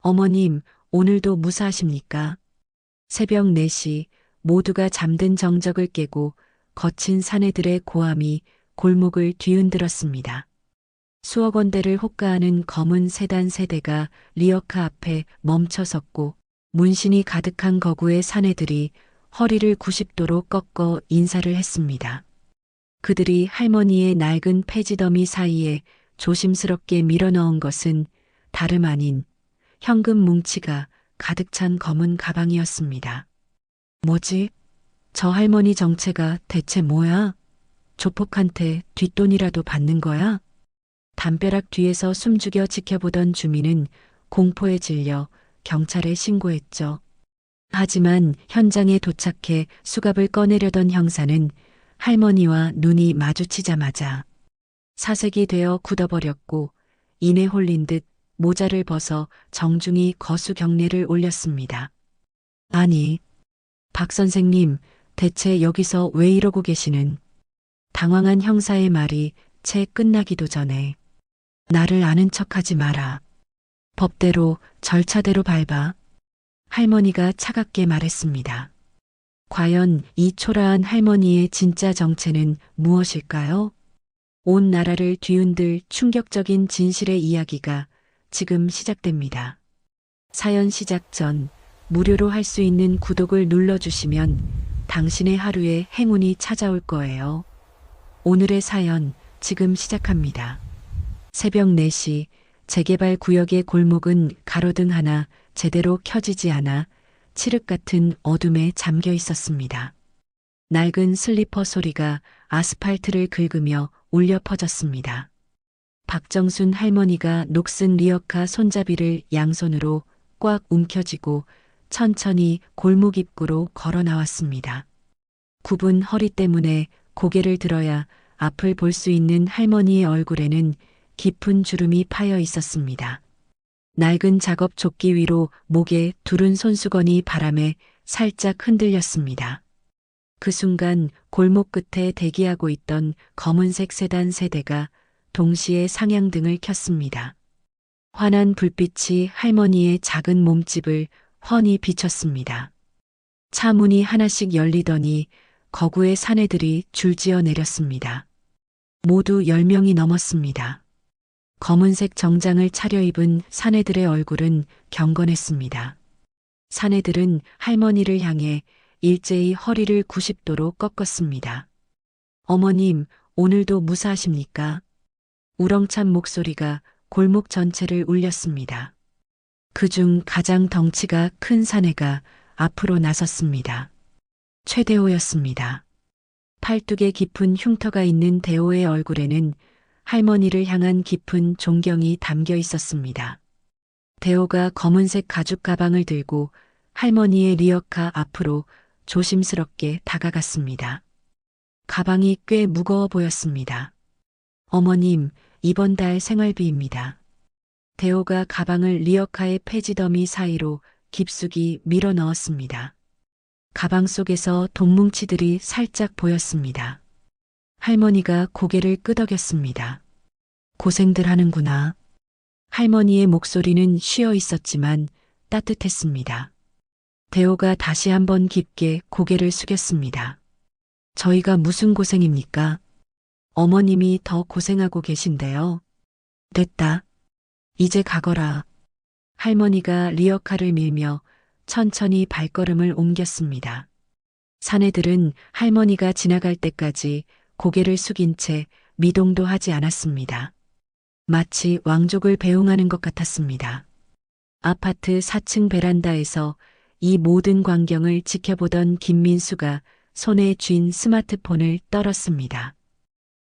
어머님, 오늘도 무사하십니까? 새벽 4시 모두가 잠든 정적을 깨고 거친 사내들의 고함이 골목을 뒤흔들었습니다. 수억 원대를 호가하는 검은 세단 세대가 리어카 앞에 멈춰 섰고 문신이 가득한 거구의 사내들이 허리를 90도로 꺾어 인사를 했습니다. 그들이 할머니의 낡은 폐지더미 사이에 조심스럽게 밀어넣은 것은 다름 아닌 현금 뭉치가 가득 찬 검은 가방이었습니다. 뭐지? 저 할머니 정체가 대체 뭐야? 조폭한테 뒷돈이라도 받는 거야? 담벼락 뒤에서 숨죽여 지켜보던 주민은 공포에 질려 경찰에 신고했죠. 하지만 현장에 도착해 수갑을 꺼내려던 형사는 할머니와 눈이 마주치자마자 사색이 되어 굳어버렸고 인에 홀린 듯 모자를 벗어 정중히 거수 경례를 올렸습니다. 아니, 박 선생님, 대체 여기서 왜 이러고 계시는? 당황한 형사의 말이 채 끝나기도 전에 나를 아는 척하지 마라. 법대로 절차대로 밟아. 할머니가 차갑게 말했습니다. 과연 이 초라한 할머니의 진짜 정체는 무엇일까요? 온 나라를 뒤흔들 충격적인 진실의 이야기가 지금 시작됩니다. 사연 시작 전 무료로 할 수 있는 구독을 눌러주시면 당신의 하루에 행운이 찾아올 거예요. 오늘의 사연 지금 시작합니다. 새벽 4시 재개발 구역의 골목은 가로등 하나 제대로 켜지지 않아 칠흑 같은 어둠에 잠겨 있었습니다. 낡은 슬리퍼 소리가 아스팔트를 긁으며 울려 퍼졌습니다. 박정순 할머니가 녹슨 리어카 손잡이를 양손으로 꽉 움켜쥐고 천천히 골목 입구로 걸어 나왔습니다. 굽은 허리 때문에 고개를 들어야 앞을 볼 수 있는 할머니의 얼굴에는 깊은 주름이 파여 있었습니다. 낡은 작업 조끼 위로 목에 두른 손수건이 바람에 살짝 흔들렸습니다. 그 순간 골목 끝에 대기하고 있던 검은색 세단 세대가 동시에 상향등을 켰습니다. 환한 불빛이 할머니의 작은 몸집을 훤히 비쳤습니다. 차 문이 하나씩 열리더니 거구의 사내들이 줄지어 내렸습니다. 모두 10명이 넘었습니다. 검은색 정장을 차려입은 사내들의 얼굴은 경건했습니다. 사내들은 할머니를 향해 일제히 허리를 90도로 꺾었습니다. 어머님, 오늘도 무사하십니까? 우렁찬 목소리가 골목 전체를 울렸습니다. 그중 가장 덩치가 큰 사내가 앞으로 나섰습니다. 최대호였습니다. 팔뚝에 깊은 흉터가 있는 대호의 얼굴에는 할머니를 향한 깊은 존경이 담겨 있었습니다. 대호가 검은색 가죽 가방을 들고 할머니의 리어카 앞으로 조심스럽게 다가갔습니다. 가방이 꽤 무거워 보였습니다. 어머님, 이번 달 생활비입니다. 대호가 가방을 리어카의 폐지더미 사이로 깊숙이 밀어 넣었습니다. 가방 속에서 돈뭉치들이 살짝 보였습니다. 할머니가 고개를 끄덕였습니다. 고생들 하는구나. 할머니의 목소리는 쉬어 있었지만 따뜻했습니다. 대호가 다시 한번 깊게 고개를 숙였습니다. 저희가 무슨 고생입니까? 어머님이 더 고생하고 계신데요. 됐다. 이제 가거라. 할머니가 리어카를 밀며 천천히 발걸음을 옮겼습니다. 사내들은 할머니가 지나갈 때까지 고개를 숙인 채 미동도 하지 않았습니다. 마치 왕족을 배웅하는 것 같았습니다. 아파트 4층 베란다에서 이 모든 광경을 지켜보던 김민수가 손에 쥔 스마트폰을 떨었습니다.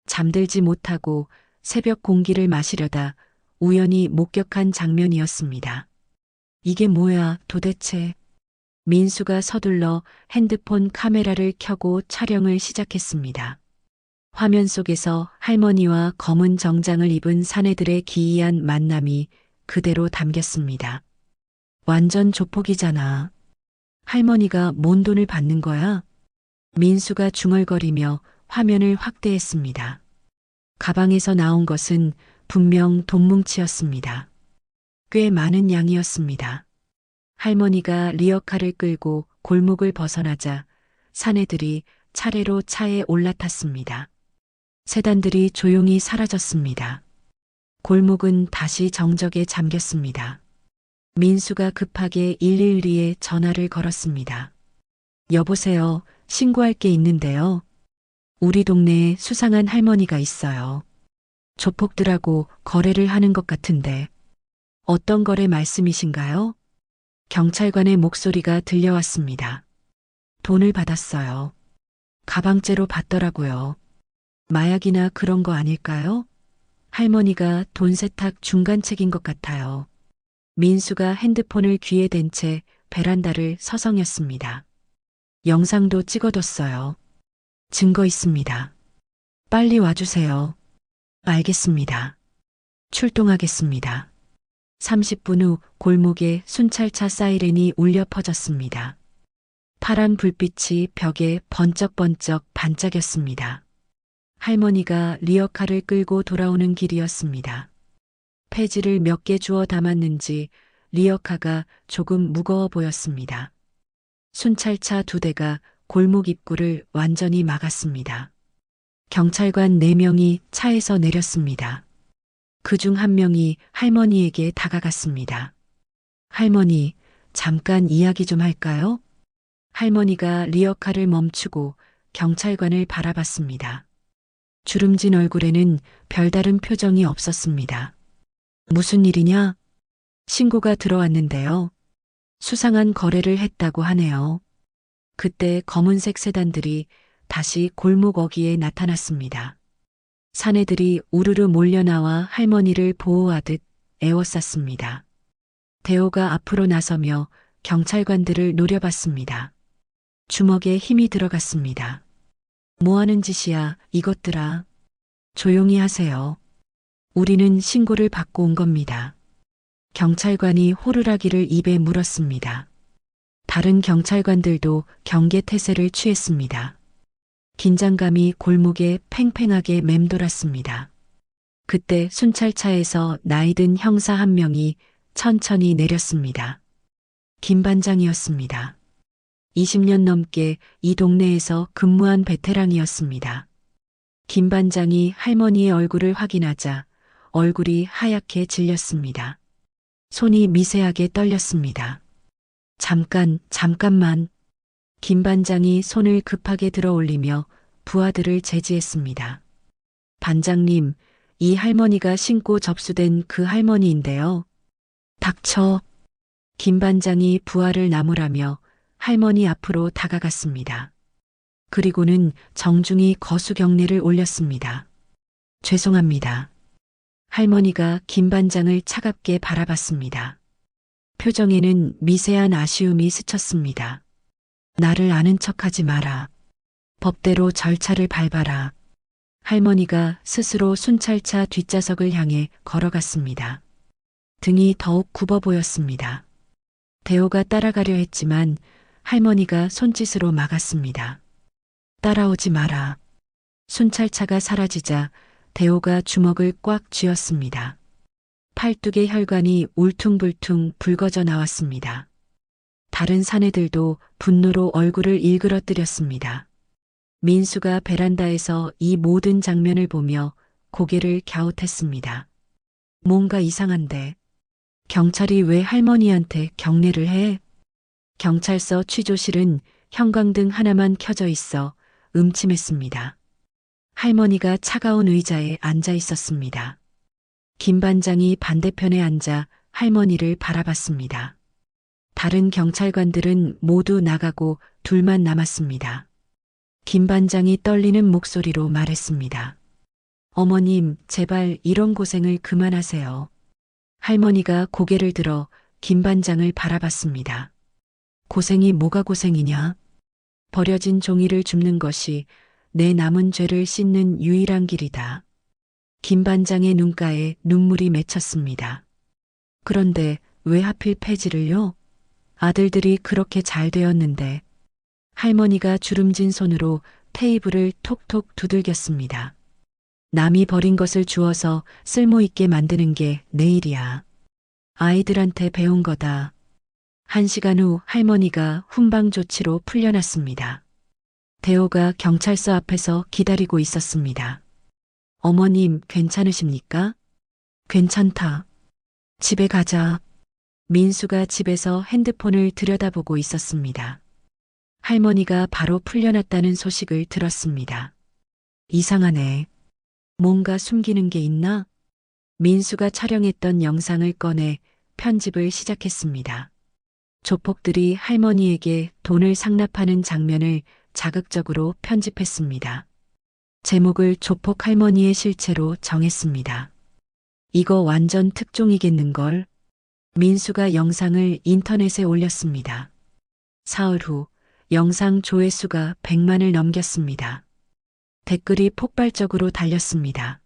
잠들지 못하고 새벽 공기를 마시려다 우연히 목격한 장면이었습니다. 이게 뭐야, 도대체? 민수가 서둘러 핸드폰 카메라를 켜고 촬영을 시작했습니다. 화면 속에서 할머니와 검은 정장을 입은 사내들의 기이한 만남이 그대로 담겼습니다. 완전 조폭이잖아. 할머니가 뭔 돈을 받는 거야? 민수가 중얼거리며 화면을 확대했습니다. 가방에서 나온 것은 분명 돈뭉치였습니다. 꽤 많은 양이었습니다. 할머니가 리어카를 끌고 골목을 벗어나자 사내들이 차례로 차에 올라탔습니다. 세단들이 조용히 사라졌습니다. 골목은 다시 정적에 잠겼습니다. 민수가 급하게 112에 전화를 걸었습니다. 여보세요. 신고할 게 있는데요. 우리 동네에 수상한 할머니가 있어요. 조폭들하고 거래를 하는 것 같은데. 어떤 거래 말씀이신가요? 경찰관의 목소리가 들려왔습니다. 돈을 받았어요. 가방째로 받더라고요. 마약이나 그런 거 아닐까요? 할머니가 돈 세탁 중간책인 것 같아요. 민수가 핸드폰을 귀에 댄 채 베란다를 서성였습니다. 영상도 찍어뒀어요. 증거 있습니다. 빨리 와주세요. 알겠습니다. 출동하겠습니다. 30분 후 골목에 순찰차 사이렌이 울려 퍼졌습니다. 파란 불빛이 벽에 번쩍번쩍 반짝였습니다. 할머니가 리어카를 끌고 돌아오는 길이었습니다. 폐지를 몇 개 주워 담았는지 리어카가 조금 무거워 보였습니다. 순찰차 2대가 골목 입구를 완전히 막았습니다. 경찰관 4명이 차에서 내렸습니다. 그중 1명이 할머니에게 다가갔습니다. 할머니, 잠깐 이야기 좀 할까요? 할머니가 리어카를 멈추고 경찰관을 바라봤습니다. 주름진 얼굴에는 별다른 표정이 없었습니다. 무슨 일이냐? 신고가 들어왔는데요. 수상한 거래를 했다고 하네요. 그때 검은색 세단들이 다시 골목 어귀에 나타났습니다. 사내들이 우르르 몰려나와 할머니를 보호하듯 에워쌌습니다. 대호가 앞으로 나서며 경찰관들을 노려봤습니다. 주먹에 힘이 들어갔습니다. 뭐 하는 짓이야, 이것들아. 조용히 하세요. 우리는 신고를 받고 온 겁니다. 경찰관이 호루라기를 입에 물었습니다. 다른 경찰관들도 경계태세를 취했습니다. 긴장감이 골목에 팽팽하게 맴돌았습니다. 그때 순찰차에서 나이든 형사 1명이 천천히 내렸습니다. 김 반장이었습니다. 20년 넘게 이 동네에서 근무한 베테랑이었습니다. 김 반장이 할머니의 얼굴을 확인하자 얼굴이 하얗게 질렸습니다. 손이 미세하게 떨렸습니다. 잠깐만. 김 반장이 손을 급하게 들어 올리며 부하들을 제지했습니다. 반장님, 이 할머니가 신고 접수된 그 할머니인데요. 닥쳐. 김 반장이 부하를 나무라며 할머니 앞으로 다가갔습니다. 그리고는 정중히 거수 경례를 올렸습니다. 죄송합니다. 할머니가 김 반장을 차갑게 바라봤습니다. 표정에는 미세한 아쉬움이 스쳤습니다. 나를 아는 척하지 마라. 법대로 절차를 밟아라. 할머니가 스스로 순찰차 뒷좌석을 향해 걸어갔습니다. 등이 더욱 굽어 보였습니다. 대호가 따라가려 했지만 할머니가 손짓으로 막았습니다. 따라오지 마라. 순찰차가 사라지자 대호가 주먹을 꽉 쥐었습니다. 팔뚝의 혈관이 울퉁불퉁 붉어져 나왔습니다. 다른 사내들도 분노로 얼굴을 일그러뜨렸습니다. 민수가 베란다에서 이 모든 장면을 보며 고개를 갸웃했습니다. 뭔가 이상한데. 경찰이 왜 할머니한테 경례를 해? 경찰서 취조실은 형광등 하나만 켜져 있어 음침했습니다. 할머니가 차가운 의자에 앉아 있었습니다. 김 반장이 반대편에 앉아 할머니를 바라봤습니다. 다른 경찰관들은 모두 나가고 둘만 남았습니다. 김 반장이 떨리는 목소리로 말했습니다. 어머님, 제발 이런 고생을 그만하세요. 할머니가 고개를 들어 김 반장을 바라봤습니다. 고생이 뭐가 고생이냐? 버려진 종이를 줍는 것이 내 남은 죄를 씻는 유일한 길이다. 김 반장의 눈가에 눈물이 맺혔습니다. 그런데 왜 하필 폐지를요? 아들들이 그렇게 잘 되었는데. 할머니가 주름진 손으로 테이블을 톡톡 두들겼습니다. 남이 버린 것을 주워서 쓸모있게 만드는 게 내 일이야. 아이들한테 배운 거다. 1시간 후 할머니가 훈방 조치로 풀려났습니다. 대호가 경찰서 앞에서 기다리고 있었습니다. 어머님, 괜찮으십니까? 괜찮다. 집에 가자. 민수가 집에서 핸드폰을 들여다보고 있었습니다. 할머니가 바로 풀려났다는 소식을 들었습니다. 이상하네. 뭔가 숨기는 게 있나? 민수가 촬영했던 영상을 꺼내 편집을 시작했습니다. 조폭들이 할머니에게 돈을 상납하는 장면을 자극적으로 편집했습니다. 제목을 조폭 할머니의 실체로 정했습니다. 이거 완전 특종이겠는걸? 민수가 영상을 인터넷에 올렸습니다. 사흘 후 영상 조회수가 100만을 넘겼습니다. 댓글이 폭발적으로 달렸습니다.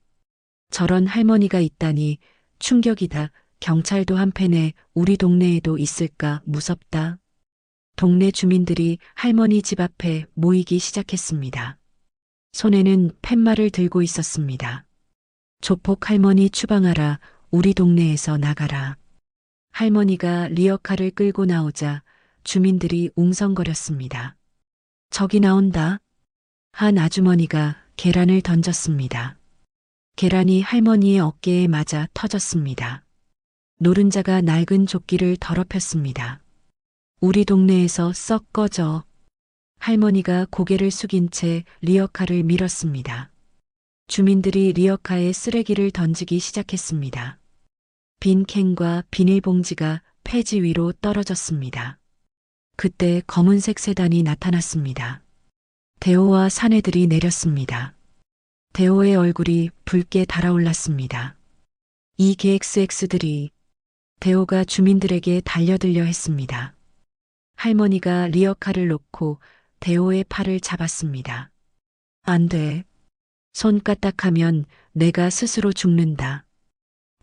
저런 할머니가 있다니 충격이다. 경찰도 한패네. 우리 동네에도 있을까 무섭다. 동네 주민들이 할머니 집 앞에 모이기 시작했습니다. 손에는 팻말을 들고 있었습니다. 조폭 할머니 추방하라. 우리 동네에서 나가라. 할머니가 리어카를 끌고 나오자 주민들이 웅성거렸습니다. 저기 나온다. 한 아주머니가 계란을 던졌습니다. 계란이 할머니의 어깨에 맞아 터졌습니다. 노른자가 낡은 조끼를 더럽혔습니다. 우리 동네에서 썩 꺼져. 할머니가 고개를 숙인 채 리어카를 밀었습니다. 주민들이 리어카에 쓰레기를 던지기 시작했습니다. 빈 캔과 비닐봉지가 폐지 위로 떨어졌습니다. 그때 검은색 세단이 나타났습니다. 대호와 사내들이 내렸습니다. 대호의 얼굴이 붉게 달아올랐습니다. 이 KXX들이 대호가 주민들에게 달려들려 했습니다. 할머니가 리어카를 놓고 대호의 팔을 잡았습니다. 안 돼. 손 까딱하면 내가 스스로 죽는다.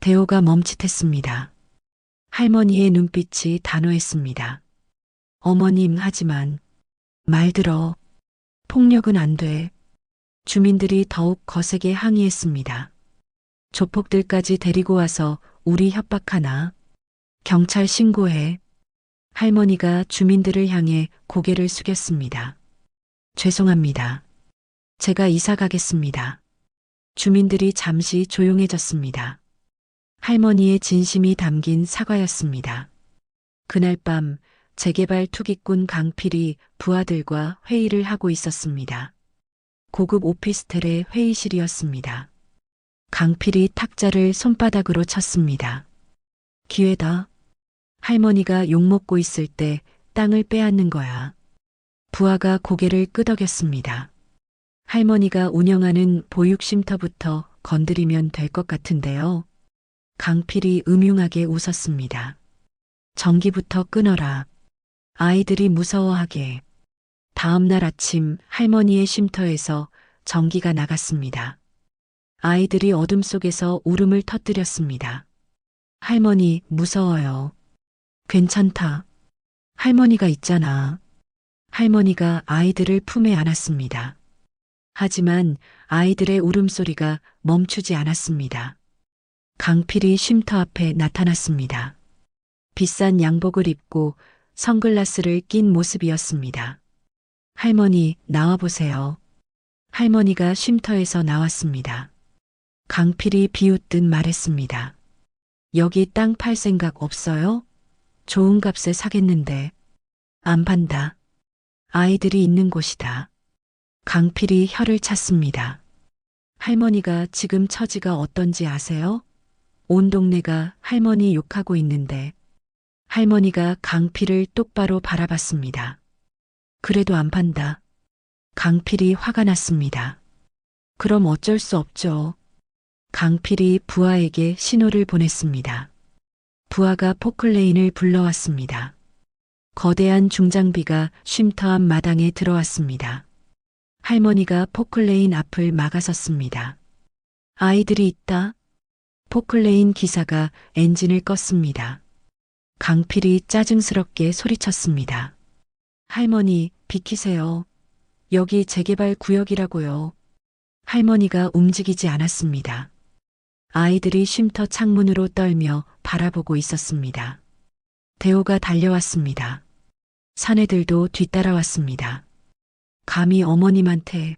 대호가 멈칫했습니다. 할머니의 눈빛이 단호했습니다. 어머님, 하지만 말 들어. 폭력은 안 돼. 주민들이 더욱 거세게 항의했습니다. 조폭들까지 데리고 와서 우리 협박하나? 경찰 신고해. 할머니가 주민들을 향해 고개를 숙였습니다. 죄송합니다. 제가 이사 가겠습니다. 주민들이 잠시 조용해졌습니다. 할머니의 진심이 담긴 사과였습니다. 그날 밤 재개발 투기꾼 강필이 부하들과 회의를 하고 있었습니다. 고급 오피스텔의 회의실이었습니다. 강필이 탁자를 손바닥으로 쳤습니다. 기회다. 할머니가 욕먹고 있을 때 땅을 빼앗는 거야. 부하가 고개를 끄덕였습니다. 할머니가 운영하는 보육쉼터부터 건드리면 될 것 같은데요. 강필이 음흉하게 웃었습니다. 전기부터 끊어라. 아이들이 무서워하게. 다음 날 아침 할머니의 쉼터에서 전기가 나갔습니다. 아이들이 어둠 속에서 울음을 터뜨렸습니다. 할머니, 무서워요. 괜찮다. 할머니가 있잖아. 할머니가 아이들을 품에 안았습니다. 하지만 아이들의 울음소리가 멈추지 않았습니다. 강필이 쉼터 앞에 나타났습니다. 비싼 양복을 입고 선글라스를 낀 모습이었습니다. 할머니, 나와보세요. 할머니가 쉼터에서 나왔습니다. 강필이 비웃듯 말했습니다. 여기 땅 팔 생각 없어요? 좋은 값에 사겠는데. 안 판다. 아이들이 있는 곳이다. 강필이 혀를 찼습니다. 할머니가 지금 처지가 어떤지 아세요? 온 동네가 할머니 욕하고 있는데. 할머니가 강필을 똑바로 바라봤습니다. 그래도 안 판다. 강필이 화가 났습니다. 그럼 어쩔 수 없죠. 강필이 부하에게 신호를 보냈습니다. 부하가 포클레인을 불러왔습니다. 거대한 중장비가 쉼터 앞 마당에 들어왔습니다. 할머니가 포클레인 앞을 막아섰습니다. 아이들이 있다. 포클레인 기사가 엔진을 껐습니다. 강필이 짜증스럽게 소리쳤습니다. 할머니, 비키세요. 여기 재개발 구역이라고요. 할머니가 움직이지 않았습니다. 아이들이 쉼터 창문으로 떨며 바라보고 있었습니다. 대호가 달려왔습니다. 사내들도 뒤따라왔습니다. 감히 어머님한테.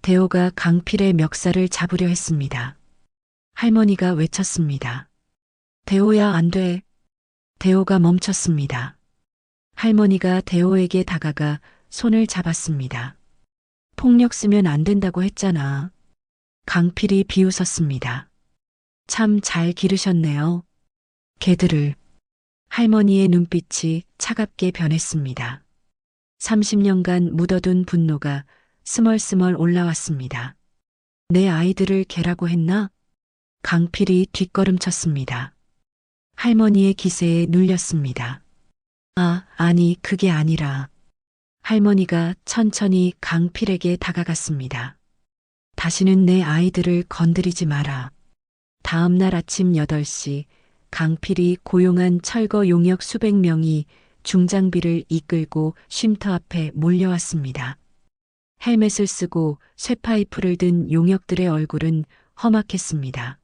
대호가 강필의 멱살을 잡으려 했습니다. 할머니가 외쳤습니다. 대호야, 안 돼. 대호가 멈췄습니다. 할머니가 대호에게 다가가 손을 잡았습니다. 폭력 쓰면 안 된다고 했잖아. 강필이 비웃었습니다. 참 잘 기르셨네요. 개들을. 할머니의 눈빛이 차갑게 변했습니다. 30년간 묻어둔 분노가 스멀스멀 올라왔습니다. 내 아이들을 개라고 했나? 강필이 뒷걸음쳤습니다. 할머니의 기세에 눌렸습니다. 아니, 그게 아니라. 할머니가 천천히 강필에게 다가갔습니다. 다시는 내 아이들을 건드리지 마라. 다음 날 아침 8시 강필이 고용한 철거 용역 수백 명이 중장비를 이끌고 쉼터 앞에 몰려왔습니다. 헬멧을 쓰고 쇠파이프를 든 용역들의 얼굴은 험악했습니다.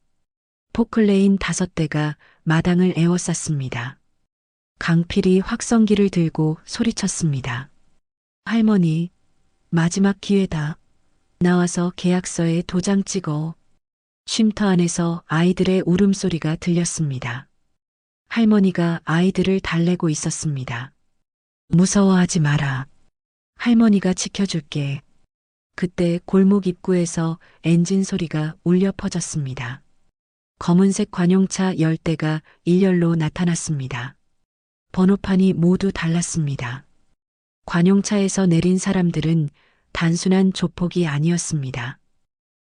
포클레인 5대가 마당을 에워쌌습니다. 강필이 확성기를 들고 소리쳤습니다. 할머니, 마지막 기회다. 나와서 계약서에 도장 찍어. 쉼터 안에서 아이들의 울음소리가 들렸습니다. 할머니가 아이들을 달래고 있었습니다. 무서워하지 마라. 할머니가 지켜줄게. 그때 골목 입구에서 엔진 소리가 울려 퍼졌습니다. 검은색 관용차 10대가 일렬로 나타났습니다. 번호판이 모두 달랐습니다. 관용차에서 내린 사람들은 단순한 조폭이 아니었습니다.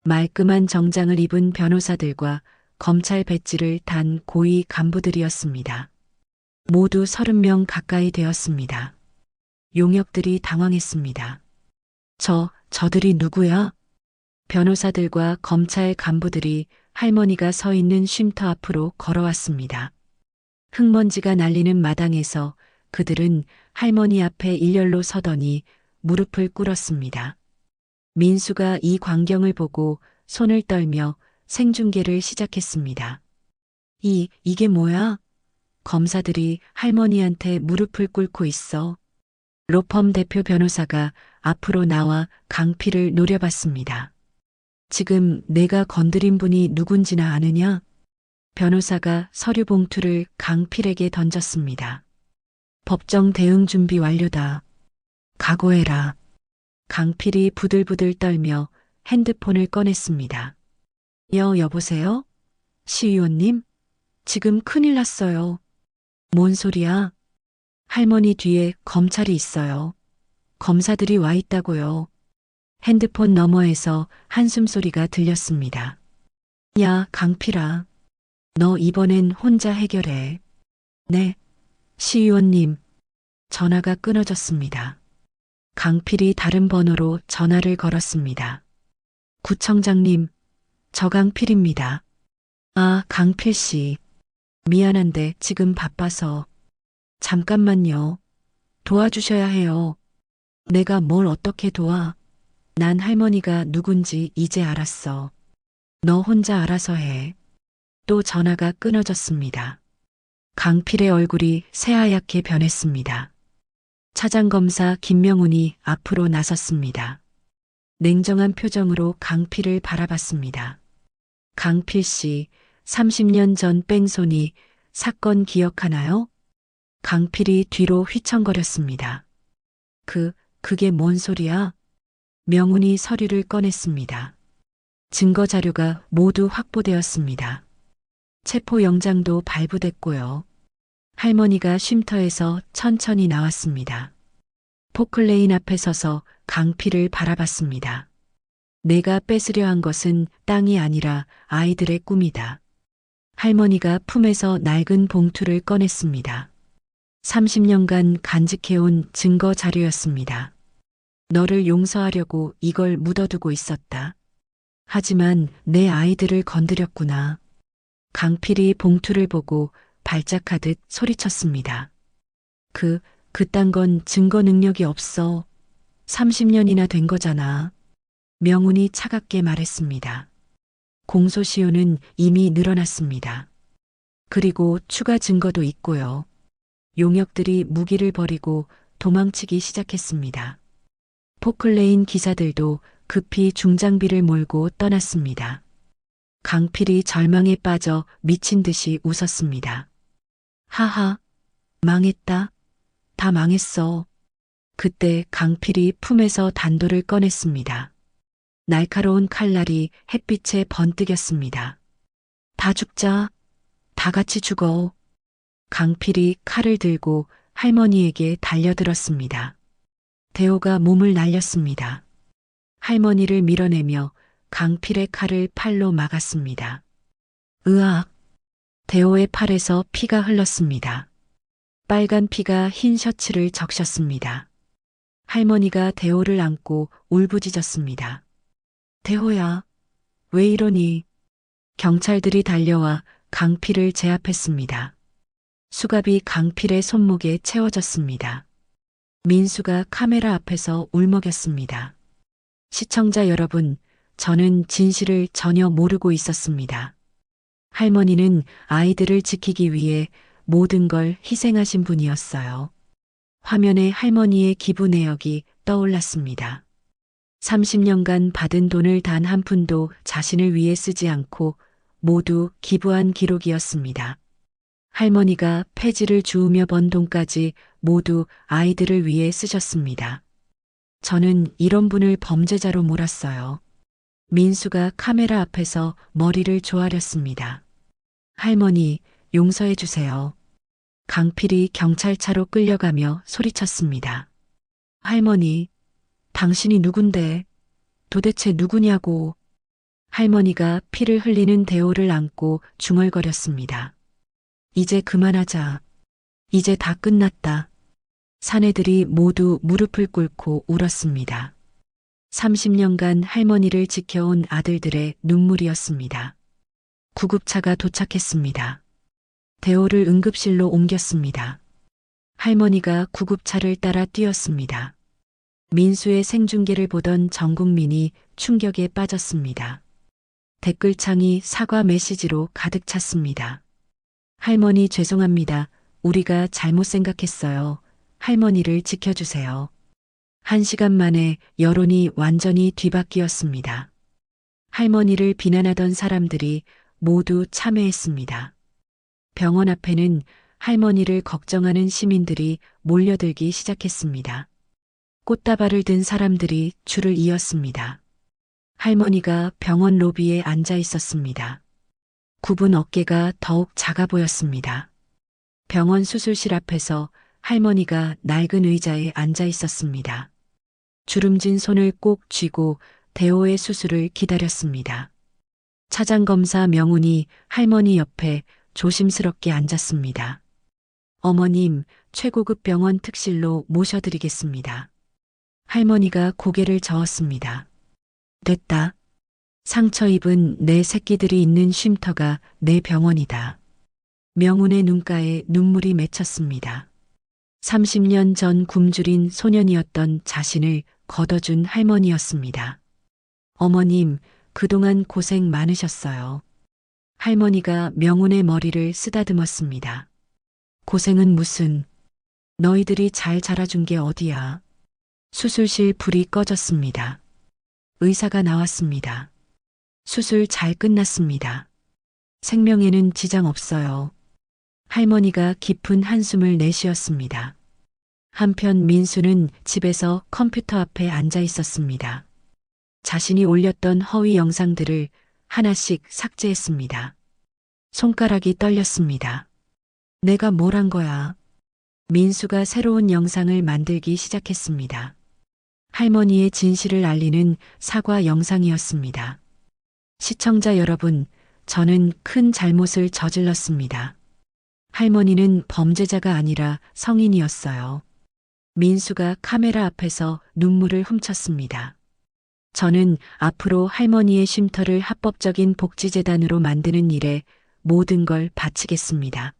말끔한 정장을 입은 변호사들과 검찰 배지를 단 고위 간부들이었습니다. 모두 30명 가까이 되었습니다. 용역들이 당황했습니다. 저들이 누구야? 변호사들과 검찰 간부들이 할머니가 서 있는 쉼터 앞으로 걸어왔습니다. 흙먼지가 날리는 마당에서 그들은 할머니 앞에 일렬로 서더니 무릎을 꿇었습니다. 민수가 이 광경을 보고 손을 떨며 생중계를 시작했습니다. 이게 뭐야? 검사들이 할머니한테 무릎을 꿇고 있어. 로펌 대표 변호사가 앞으로 나와 강필을 노려봤습니다. 지금 내가 건드린 분이 누군지나 아느냐? 변호사가 서류 봉투를 강필에게 던졌습니다. 법정 대응 준비 완료다. 각오해라. 강필이 부들부들 떨며 핸드폰을 꺼냈습니다. 여보세요? 시의원님? 지금 큰일 났어요. 뭔 소리야? 할머니 뒤에 검찰이 있어요. 검사들이 와 있다고요. 핸드폰 너머에서 한숨 소리가 들렸습니다. 야, 강필아. 너 이번엔 혼자 해결해. 네, 시의원님. 전화가 끊어졌습니다. 강필이 다른 번호로 전화를 걸었습니다. 구청장님, 저 강필입니다. 강필 씨. 미안한데 지금 바빠서. 잠깐만요. 도와주셔야 해요. 내가 뭘 어떻게 도와? 난 할머니가 누군지 이제 알았어. 너 혼자 알아서 해. 또 전화가 끊어졌습니다. 강필의 얼굴이 새하얗게 변했습니다. 차장검사 김명훈이 앞으로 나섰습니다. 냉정한 표정으로 강필을 바라봤습니다. 강필 씨, 30년 전 뺑소니 사건 기억하나요? 강필이 뒤로 휘청거렸습니다. 그게 뭔 소리야? 명훈이 서류를 꺼냈습니다. 증거 자료가 모두 확보되었습니다. 체포영장도 발부됐고요. 할머니가 쉼터에서 천천히 나왔습니다. 포클레인 앞에 서서 강필을 바라봤습니다. 내가 뺏으려 한 것은 땅이 아니라 아이들의 꿈이다. 할머니가 품에서 낡은 봉투를 꺼냈습니다. 30년간 간직해온 증거 자료였습니다. 너를 용서하려고 이걸 묻어두고 있었다. 하지만 내 아이들을 건드렸구나. 강필이 봉투를 보고 발작하듯 소리쳤습니다. 그딴 건 증거 능력이 없어. 30년이나 된 거잖아. 명훈이 차갑게 말했습니다. 공소시효는 이미 늘어났습니다. 그리고 추가 증거도 있고요. 용역들이 무기를 버리고 도망치기 시작했습니다. 포클레인 기사들도 급히 중장비를 몰고 떠났습니다. 강필이 절망에 빠져 미친 듯이 웃었습니다. 하하, 망했다. 다 망했어. 그때 강필이 품에서 단도를 꺼냈습니다. 날카로운 칼날이 햇빛에 번뜩였습니다. 다 죽자. 다 같이 죽어. 강필이 칼을 들고 할머니에게 달려들었습니다. 대호가 몸을 날렸습니다. 할머니를 밀어내며 강필의 칼을 팔로 막았습니다. 으악! 대호의 팔에서 피가 흘렀습니다. 빨간 피가 흰 셔츠를 적셨습니다. 할머니가 대호를 안고 울부짖었습니다. 대호야, 왜 이러니? 경찰들이 달려와 강필을 제압했습니다. 수갑이 강필의 손목에 채워졌습니다. 민수가 카메라 앞에서 울먹였습니다. 시청자 여러분, 저는 진실을 전혀 모르고 있었습니다. 할머니는 아이들을 지키기 위해 모든 걸 희생하신 분이었어요. 화면에 할머니의 기부 내역이 떠올랐습니다. 30년간 받은 돈을 단 한 푼도 자신을 위해 쓰지 않고 모두 기부한 기록이었습니다. 할머니가 폐지를 주우며 번 돈까지 모두 아이들을 위해 쓰셨습니다. 저는 이런 분을 범죄자로 몰았어요. 민수가 카메라 앞에서 머리를 조아렸습니다. 할머니, 용서해 주세요. 강필이 경찰차로 끌려가며 소리쳤습니다. 할머니, 당신이 누군데? 도대체 누구냐고. 할머니가 피를 흘리는 대호를 안고 중얼거렸습니다. 이제 그만하자. 이제 다 끝났다. 사내들이 모두 무릎을 꿇고 울었습니다. 30년간 할머니를 지켜온 아들들의 눈물이었습니다. 구급차가 도착했습니다. 대호를 응급실로 옮겼습니다. 할머니가 구급차를 따라 뛰었습니다. 민수의 생중계를 보던 전 국민이 충격에 빠졌습니다. 댓글창이 사과 메시지로 가득 찼습니다. 할머니 죄송합니다. 우리가 잘못 생각했어요. 할머니를 지켜주세요. 1시간 만에 여론이 완전히 뒤바뀌었습니다. 할머니를 비난하던 사람들이 모두 참여했습니다. 병원 앞에는 할머니를 걱정하는 시민들이 몰려들기 시작했습니다. 꽃다발을 든 사람들이 줄을 이었습니다. 할머니가 병원 로비에 앉아 있었습니다. 굽은 어깨가 더욱 작아 보였습니다. 병원 수술실 앞에서 할머니가 낡은 의자에 앉아 있었습니다. 주름진 손을 꼭 쥐고 대호의 수술을 기다렸습니다. 차장검사 명훈이 할머니 옆에 조심스럽게 앉았습니다. 어머님, 최고급 병원 특실로 모셔드리겠습니다. 할머니가 고개를 저었습니다. 됐다. 상처 입은 내 새끼들이 있는 쉼터가 내 병원이다. 명훈의 눈가에 눈물이 맺혔습니다. 30년 전 굶주린 소년이었던 자신을 걷어준 할머니였습니다. 어머님, 그동안 고생 많으셨어요. 할머니가 명훈의 머리를 쓰다듬었습니다. 고생은 무슨, 너희들이 잘 자라준 게 어디야. 수술실 불이 꺼졌습니다. 의사가 나왔습니다. 수술 잘 끝났습니다. 생명에는 지장 없어요. 할머니가 깊은 한숨을 내쉬었습니다. 한편 민수는 집에서 컴퓨터 앞에 앉아 있었습니다. 자신이 올렸던 허위 영상들을 하나씩 삭제했습니다. 손가락이 떨렸습니다. 내가 뭘 한 거야? 민수가 새로운 영상을 만들기 시작했습니다. 할머니의 진실을 알리는 사과 영상이었습니다. 시청자 여러분, 저는 큰 잘못을 저질렀습니다. 할머니는 범죄자가 아니라 성인이었어요. 민수가 카메라 앞에서 눈물을 훔쳤습니다. 저는 앞으로 할머니의 쉼터를 합법적인 복지재단으로 만드는 일에 모든 걸 바치겠습니다.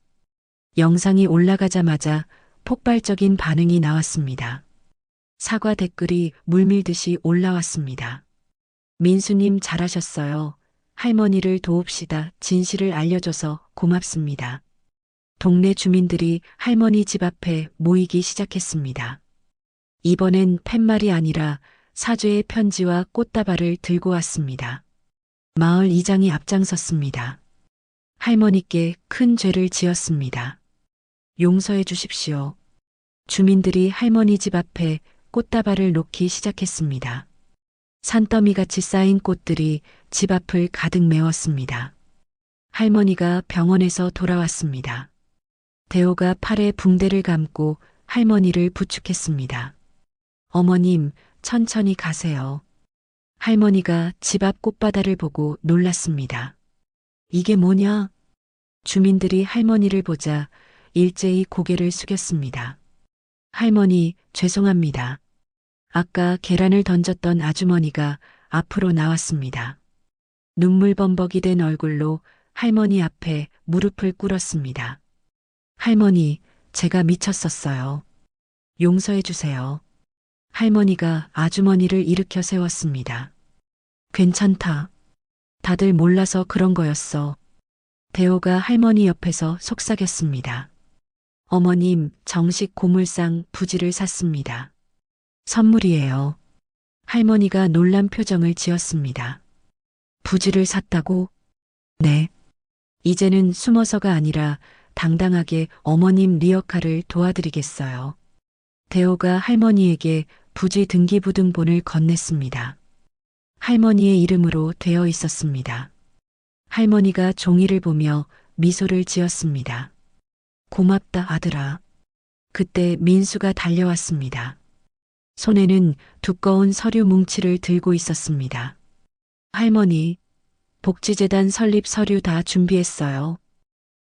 영상이 올라가자마자 폭발적인 반응이 나왔습니다. 사과 댓글이 물밀듯이 올라왔습니다. 민수님 잘하셨어요. 할머니를 도웁시다. 진실을 알려줘서 고맙습니다. 동네 주민들이 할머니 집 앞에 모이기 시작했습니다. 이번엔 팻말이 아니라 사죄의 편지와 꽃다발을 들고 왔습니다. 마을 이장이 앞장섰습니다. 할머니께 큰 죄를 지었습니다. 용서해 주십시오. 주민들이 할머니 집 앞에 꽃다발을 놓기 시작했습니다. 산더미같이 쌓인 꽃들이 집 앞을 가득 메웠습니다. 할머니가 병원에서 돌아왔습니다. 대호가 팔에 붕대를 감고 할머니를 부축했습니다. 어머님, 천천히 가세요. 할머니가 집 앞 꽃바다를 보고 놀랐습니다. 이게 뭐냐? 주민들이 할머니를 보자 일제히 고개를 숙였습니다. 할머니, 죄송합니다. 아까 계란을 던졌던 아주머니가 앞으로 나왔습니다. 눈물범벅이 된 얼굴로 할머니 앞에 무릎을 꿇었습니다. 할머니, 제가 미쳤었어요. 용서해 주세요. 할머니가 아주머니를 일으켜 세웠습니다. 괜찮다. 다들 몰라서 그런 거였어. 대호가 할머니 옆에서 속삭였습니다. 어머님, 정식 고물상 부지를 샀습니다. 선물이에요. 할머니가 놀란 표정을 지었습니다. 부지를 샀다고? 네. 이제는 숨어서가 아니라 당당하게 어머님 리어카를 도와드리겠어요. 대호가 할머니에게 부지 등기부등본을 건넸습니다. 할머니의 이름으로 되어 있었습니다. 할머니가 종이를 보며 미소를 지었습니다. 고맙다, 아들아. 그때 민수가 달려왔습니다. 손에는 두꺼운 서류 뭉치를 들고 있었습니다. 할머니, 복지재단 설립 서류 다 준비했어요.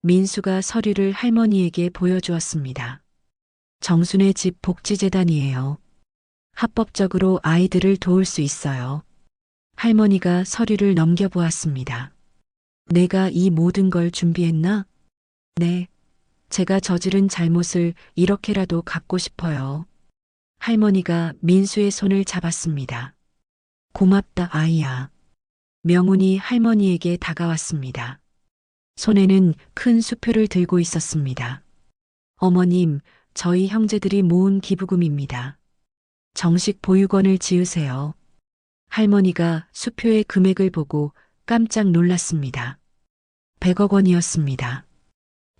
민수가 서류를 할머니에게 보여주었습니다. 정순의 집 복지재단이에요. 합법적으로 아이들을 도울 수 있어요. 할머니가 서류를 넘겨보았습니다. 내가 이 모든 걸 준비했나? 네. 제가 저지른 잘못을 이렇게라도 갚고 싶어요. 할머니가 민수의 손을 잡았습니다. 고맙다, 아이야. 명훈이 할머니에게 다가왔습니다. 손에는 큰 수표를 들고 있었습니다. 어머님, 저희 형제들이 모은 기부금입니다. 정식 보육원을 지으세요. 할머니가 수표의 금액을 보고 깜짝 놀랐습니다. 100억 원이었습니다.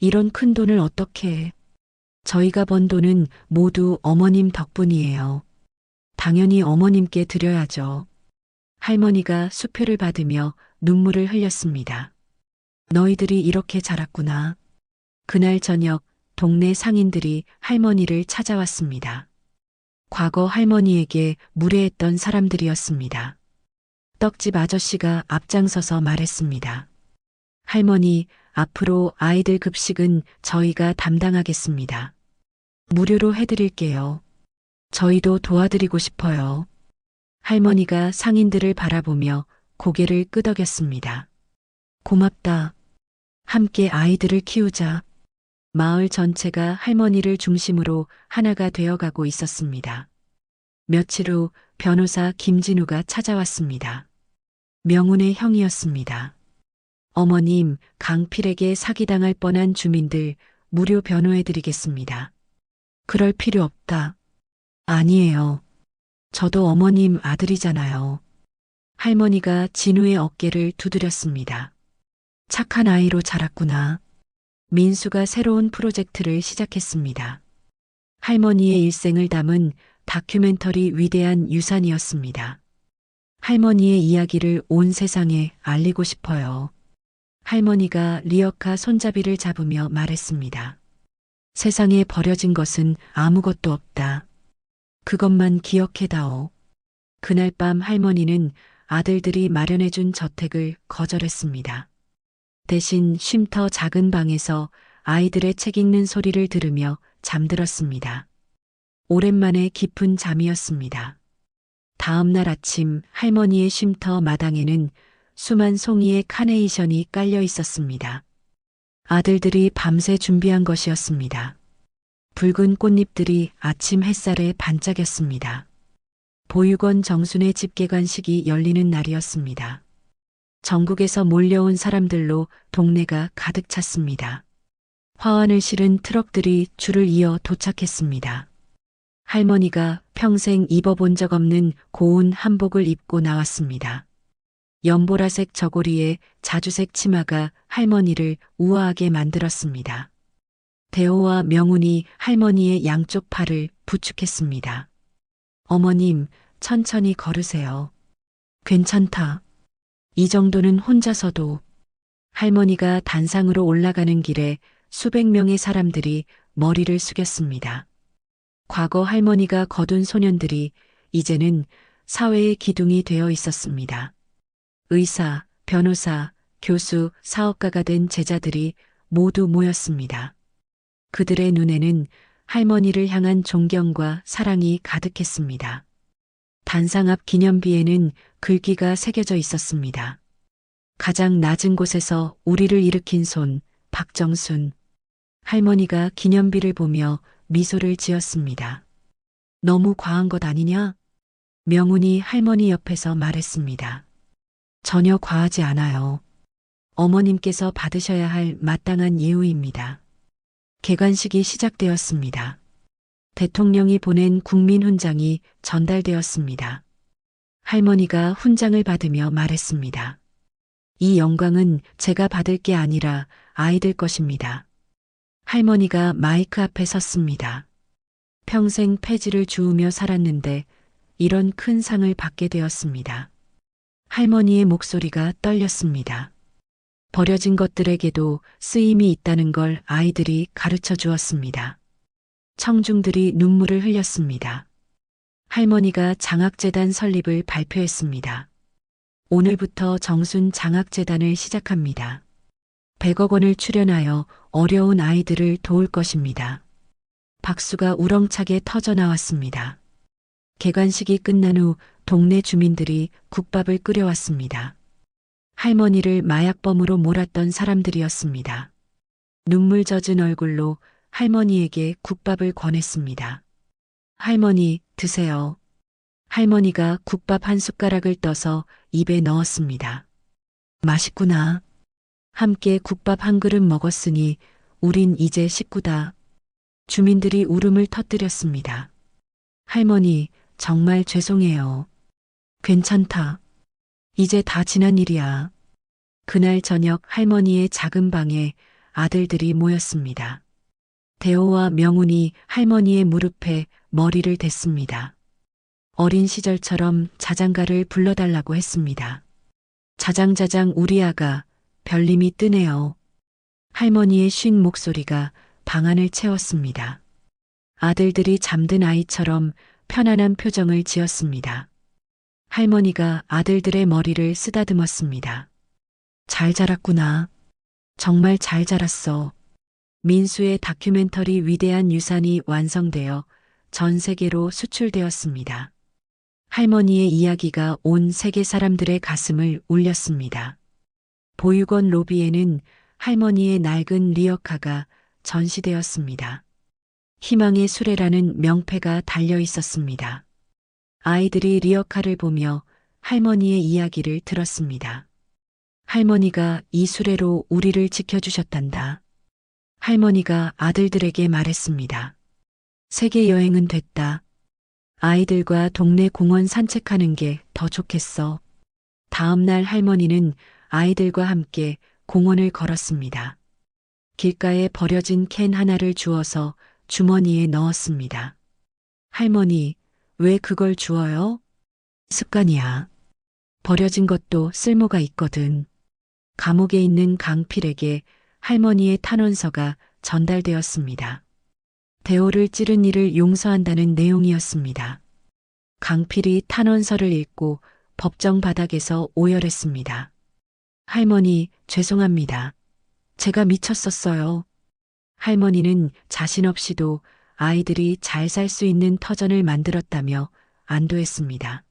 이런 큰 돈을 어떻게 해? 저희가 번 돈은 모두 어머님 덕분이에요. 당연히 어머님께 드려야죠. 할머니가 수표를 받으며 눈물을 흘렸습니다. 너희들이 이렇게 자랐구나. 그날 저녁 동네 상인들이 할머니를 찾아왔습니다. 과거 할머니에게 무례했던 사람들이었습니다. 떡집 아저씨가 앞장서서 말했습니다. 할머니, 앞으로 아이들 급식은 저희가 담당하겠습니다. 무료로 해드릴게요. 저희도 도와드리고 싶어요. 할머니가 상인들을 바라보며 고개를 끄덕였습니다. 고맙다. 함께 아이들을 키우자. 마을 전체가 할머니를 중심으로 하나가 되어가고 있었습니다. 며칠 후 변호사 김진우가 찾아왔습니다. 명훈의 형이었습니다. 어머님, 강필에게 사기당할 뻔한 주민들 무료 변호해드리겠습니다. 그럴 필요 없다. 아니에요. 저도 어머님 아들이잖아요. 할머니가 진우의 어깨를 두드렸습니다. 착한 아이로 자랐구나. 민수가 새로운 프로젝트를 시작했습니다. 할머니의 일생을 담은 다큐멘터리 위대한 유산이었습니다. 할머니의 이야기를 온 세상에 알리고 싶어요. 할머니가 리어카 손잡이를 잡으며 말했습니다. 세상에 버려진 것은 아무것도 없다. 그것만 기억해다오. 그날 밤 할머니는 아들들이 마련해준 저택을 거절했습니다. 대신 쉼터 작은 방에서 아이들의 책 읽는 소리를 들으며 잠들었습니다. 오랜만에 깊은 잠이었습니다. 다음 날 아침 할머니의 쉼터 마당에는 수만 송이의 카네이션이 깔려 있었습니다. 아들들이 밤새 준비한 것이었습니다. 붉은 꽃잎들이 아침 햇살에 반짝였습니다. 보육원 정순의 집계관식이 열리는 날이었습니다. 전국에서 몰려온 사람들로 동네가 가득 찼습니다. 화환을 실은 트럭들이 줄을 이어 도착했습니다. 할머니가 평생 입어본 적 없는 고운 한복을 입고 나왔습니다. 연보라색 저고리에 자주색 치마가 할머니를 우아하게 만들었습니다. 대호와 명운이 할머니의 양쪽 팔을 부축했습니다. 어머님, 천천히 걸으세요. 괜찮다. 이 정도는 혼자서도. 할머니가 단상으로 올라가는 길에 수백 명의 사람들이 머리를 숙였습니다. 과거 할머니가 거둔 소년들이 이제는 사회의 기둥이 되어 있었습니다. 의사, 변호사, 교수, 사업가가 된 제자들이 모두 모였습니다. 그들의 눈에는 할머니를 향한 존경과 사랑이 가득했습니다. 단상 앞 기념비에는 글귀가 새겨져 있었습니다. 가장 낮은 곳에서 우리를 일으킨 손, 박정순. 할머니가 기념비를 보며 미소를 지었습니다. 너무 과한 것 아니냐? 명운이 할머니 옆에서 말했습니다. 전혀 과하지 않아요. 어머님께서 받으셔야 할 마땅한 예우입니다. 개관식이 시작되었습니다. 대통령이 보낸 국민훈장이 전달되었습니다. 할머니가 훈장을 받으며 말했습니다. 이 영광은 제가 받을 게 아니라 아이들 것입니다. 할머니가 마이크 앞에 섰습니다. 평생 폐지를 주우며 살았는데 이런 큰 상을 받게 되었습니다. 할머니의 목소리가 떨렸습니다. 버려진 것들에게도 쓰임이 있다는 걸 아이들이 가르쳐 주었습니다. 청중들이 눈물을 흘렸습니다. 할머니가 장학재단 설립을 발표했습니다. 오늘부터 정순 장학재단을 시작합니다. 100억 원을 출연하여 어려운 아이들을 도울 것입니다. 박수가 우렁차게 터져 나왔습니다. 개관식이 끝난 후 동네 주민들이 국밥을 끓여왔습니다. 할머니를 마약범으로 몰았던 사람들이었습니다. 눈물 젖은 얼굴로 할머니에게 국밥을 권했습니다. 할머니, 드세요. 할머니가 국밥 한 숟가락을 떠서 입에 넣었습니다. 맛있구나. 함께 국밥 한 그릇 먹었으니 우린 이제 식구다. 주민들이 울음을 터뜨렸습니다. 할머니, 정말 죄송해요. 괜찮다. 이제 다 지난 일이야. 그날 저녁 할머니의 작은 방에 아들들이 모였습니다. 대호와 명운이 할머니의 무릎에 머리를 댔습니다. 어린 시절처럼 자장가를 불러달라고 했습니다. 자장자장 우리 아가 별님이 뜨네요. 할머니의 쉰 목소리가 방안을 채웠습니다. 아들들이 잠든 아이처럼 편안한 표정을 지었습니다. 할머니가 아들들의 머리를 쓰다듬었습니다. 잘 자랐구나. 정말 잘 자랐어. 민수의 다큐멘터리 위대한 유산이 완성되어 전 세계로 수출되었습니다. 할머니의 이야기가 온 세계 사람들의 가슴을 울렸습니다. 보육원 로비에는 할머니의 낡은 리어카가 전시되었습니다. 희망의 수레라는 명패가 달려 있었습니다. 아이들이 리어카를 보며 할머니의 이야기를 들었습니다. 할머니가 이 수레로 우리를 지켜주셨단다. 할머니가 아들들에게 말했습니다. 세계 여행은 됐다. 아이들과 동네 공원 산책하는 게 더 좋겠어. 다음 날 할머니는 아이들과 함께 공원을 걸었습니다. 길가에 버려진 캔 하나를 주워서 주머니에 넣었습니다. 할머니, 왜 그걸 주워요? 습관이야. 버려진 것도 쓸모가 있거든. 감옥에 있는 강필에게 할머니의 탄원서가 전달되었습니다. 대호를 찌른 이를 용서한다는 내용이었습니다. 강필이 탄원서를 읽고 법정 바닥에서 오열했습니다. 할머니, 죄송합니다. 제가 미쳤었어요. 할머니는 자신 없이도 아이들이 잘 살 수 있는 터전을 만들었다며 안도했습니다.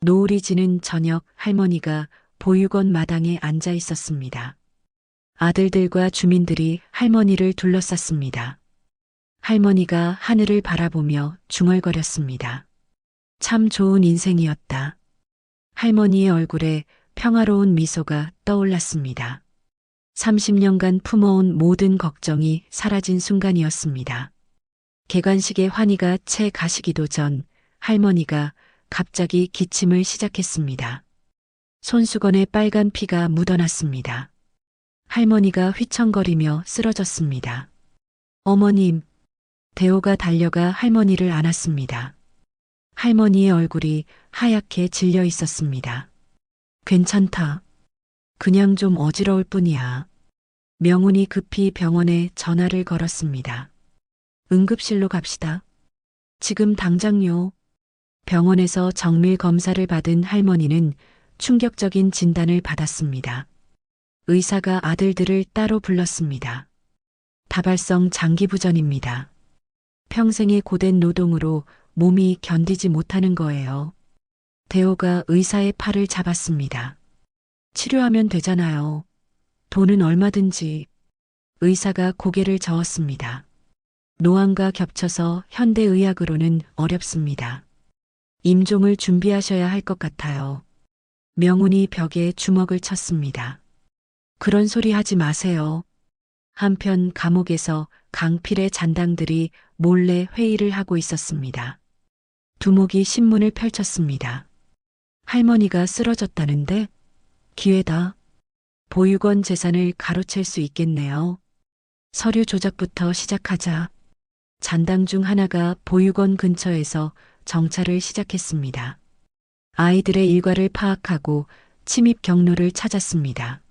노을이 지는 저녁 할머니가 보육원 마당에 앉아 있었습니다. 아들들과 주민들이 할머니를 둘러쌌습니다. 할머니가 하늘을 바라보며 중얼거렸습니다. 참 좋은 인생이었다. 할머니의 얼굴에 평화로운 미소가 떠올랐습니다. 30년간 품어온 모든 걱정이 사라진 순간이었습니다. 개관식의 환희가 채 가시기도 전 할머니가 갑자기 기침을 시작했습니다. 손수건에 빨간 피가 묻어났습니다. 할머니가 휘청거리며 쓰러졌습니다. 어머님, 대호가 달려가 할머니를 안았습니다. 할머니의 얼굴이 하얗게 질려 있었습니다. 괜찮다. 그냥 좀 어지러울 뿐이야. 명훈이 급히 병원에 전화를 걸었습니다. 응급실로 갑시다. 지금 당장요. 병원에서 정밀 검사를 받은 할머니는 충격적인 진단을 받았습니다. 의사가 아들들을 따로 불렀습니다. 다발성 장기부전입니다. 평생의 고된 노동으로 몸이 견디지 못하는 거예요. 대호가 의사의 팔을 잡았습니다. 치료하면 되잖아요. 돈은 얼마든지. 의사가 고개를 저었습니다. 노안과 겹쳐서 현대의학으로는 어렵습니다. 임종을 준비하셔야 할 것 같아요. 명훈이 벽에 주먹을 쳤습니다. 그런 소리 하지 마세요. 한편 감옥에서 강필의 잔당들이 몰래 회의를 하고 있었습니다. 두목이 신문을 펼쳤습니다. 할머니가 쓰러졌다는데? 기회다. 보육원 재산을 가로챌 수 있겠네요. 서류 조작부터 시작하자. 잔당 중 하나가 보육원 근처에서 정찰을 시작했습니다. 아이들의 일과를 파악하고 침입 경로를 찾았습니다.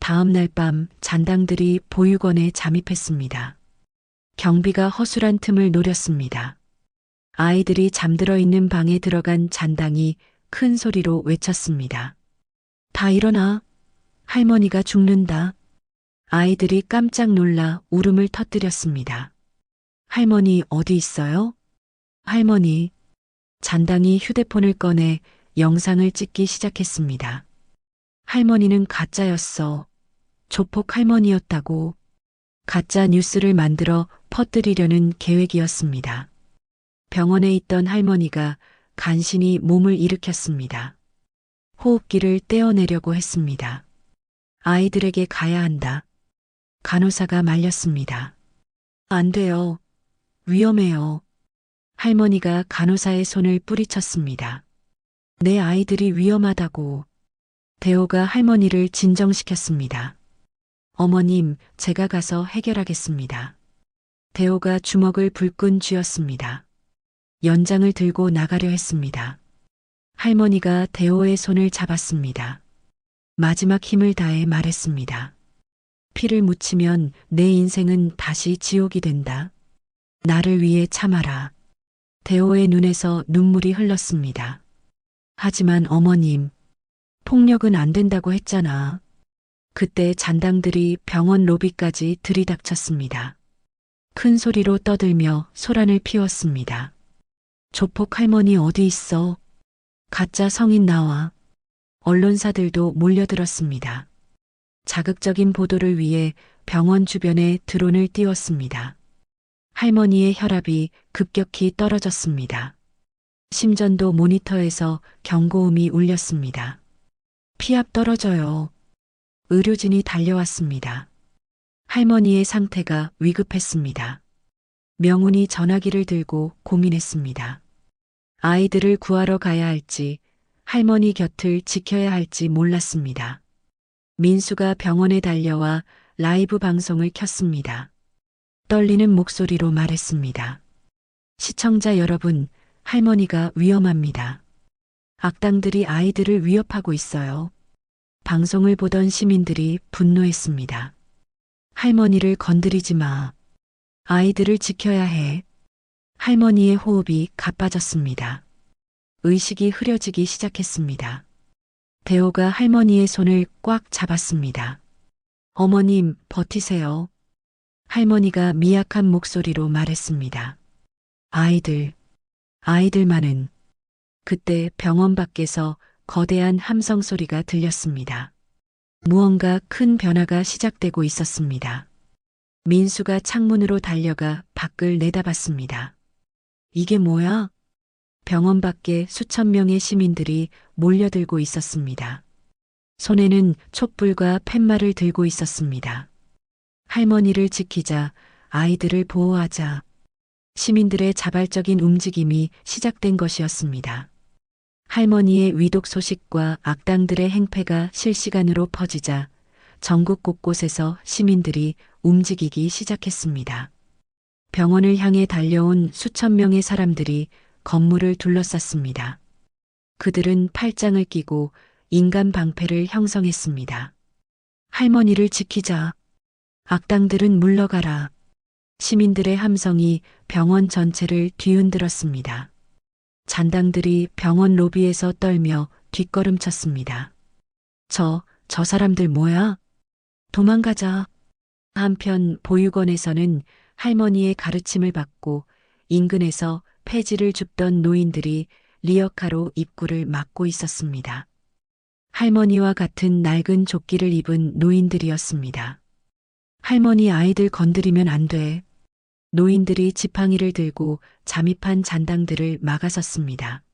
다음 날 밤 잔당들이 보육원에 잠입했습니다. 경비가 허술한 틈을 노렸습니다. 아이들이 잠들어 있는 방에 들어간 잔당이 큰 소리로 외쳤습니다. 다 일어나. 할머니가 죽는다. 아이들이 깜짝 놀라 울음을 터뜨렸습니다. 할머니 어디 있어요? 할머니. 잔당이 휴대폰을 꺼내 영상을 찍기 시작했습니다. 할머니는 가짜였어. 조폭 할머니였다고. 가짜 뉴스를 만들어 퍼뜨리려는 계획이었습니다. 병원에 있던 할머니가 간신히 몸을 일으켰습니다. 호흡기를 떼어내려고 했습니다. 아이들에게 가야 한다. 간호사가 말렸습니다. 안 돼요. 위험해요. 할머니가 간호사의 손을 뿌리쳤습니다. 내 아이들이 위험하다고. 대호가 할머니를 진정시켰습니다. 어머님, 제가 가서 해결하겠습니다. 대호가 주먹을 불끈 쥐었습니다. 연장을 들고 나가려 했습니다. 할머니가 대호의 손을 잡았습니다. 마지막 힘을 다해 말했습니다. 피를 묻히면 내 인생은 다시 지옥이 된다. 나를 위해 참아라. 대호의 눈에서 눈물이 흘렀습니다. 하지만 어머님, 폭력은 안 된다고 했잖아. 그때 잔당들이 병원 로비까지 들이닥쳤습니다. 큰 소리로 떠들며 소란을 피웠습니다. 조폭 할머니 어디 있어? 가짜 성인 나와. 언론사들도 몰려들었습니다. 자극적인 보도를 위해 병원 주변에 드론을 띄웠습니다. 할머니의 혈압이 급격히 떨어졌습니다. 심전도 모니터에서 경고음이 울렸습니다. 피압 떨어져요. 의료진이 달려왔습니다. 할머니의 상태가 위급했습니다. 명훈이 전화기를 들고 고민했습니다. 아이들을 구하러 가야 할지, 할머니 곁을 지켜야 할지 몰랐습니다. 민수가 병원에 달려와 라이브 방송을 켰습니다. 떨리는 목소리로 말했습니다. 시청자 여러분, 할머니가 위험합니다. 악당들이 아이들을 위협하고 있어요. 방송을 보던 시민들이 분노했습니다. 할머니를 건드리지 마. 아이들을 지켜야 해. 할머니의 호흡이 가빠졌습니다. 의식이 흐려지기 시작했습니다. 대호가 할머니의 손을 꽉 잡았습니다. 어머님, 버티세요. 할머니가 미약한 목소리로 말했습니다. 아이들만은. 그때 병원 밖에서 거대한 함성 소리가 들렸습니다. 무언가 큰 변화가 시작되고 있었습니다. 민수가 창문으로 달려가 밖을 내다봤습니다. 이게 뭐야? 병원 밖에 수천 명의 시민들이 몰려들고 있었습니다. 손에는 촛불과 팻말을 들고 있었습니다. 할머니를 지키자, 아이들을 보호하자. 시민들의 자발적인 움직임이 시작된 것이었습니다. 할머니의 위독 소식과 악당들의 행패가 실시간으로 퍼지자 전국 곳곳에서 시민들이 움직이기 시작했습니다. 병원을 향해 달려온 수천 명의 사람들이 건물을 둘러쌌습니다. 그들은 팔짱을 끼고 인간 방패를 형성했습니다. 할머니를 지키자. 악당들은 물러가라. 시민들의 함성이 병원 전체를 뒤흔들었습니다. 잔당들이 병원 로비에서 떨며 뒷걸음쳤습니다. 저 사람들 뭐야? 도망가자. 한편 보육원에서는 할머니의 가르침을 받고 인근에서 폐지를 줍던 노인들이 리어카로 입구를 막고 있었습니다. 할머니와 같은 낡은 조끼를 입은 노인들이었습니다. 할머니 아이들 건드리면 안 돼. 노인들이 지팡이를 들고 잠입한 잔당들을 막아섰습니다.